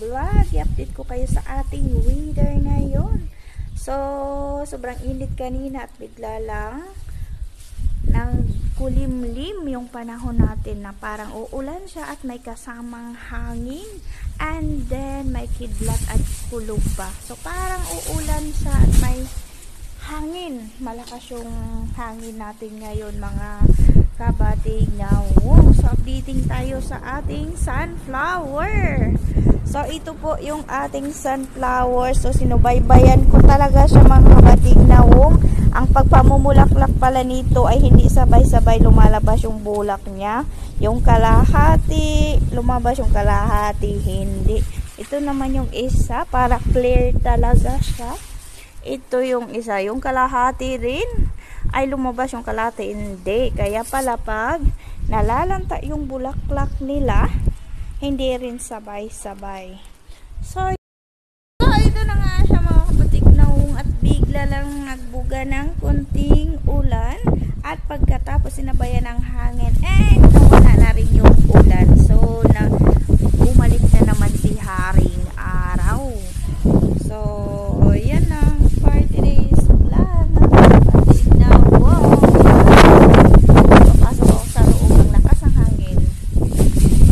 vlog. I-update ko kayo sa ating weather ngayon. So, sobrang init kanina at bigla lang nang kulimlim yung panahon natin na parang uulan siya at may kasamang hangin. And then, may kidlat at kulog pa. So, parang uulan siya at may hangin. Malakas yung hangin natin ngayon, mga kabating nyawong. So, updating tayo sa ating sunflower. So, ito po yung ating sunflower. So, sinubaybayan ko talaga siya, mga kabating nyawong. Ang pagpamumulaklak pala nito ay hindi sabay-sabay lumalabas yung bulak niya. Yung kalahati, lumabas yung kalahati, hindi. Ito naman yung isa, para clear talaga siya. Ito yung isa, yung kalahati rin ay lumabas yung kalahati, hindi. Kaya pala pag nalalanta yung bulaklak nila, hindi rin sabay-sabay. So ito na nga siya, mga kabatiknaong, at bigla lang nagbuga ng kunting ulan at pagkatapos sinabayan ng hangin, nawala na rin yung ulan.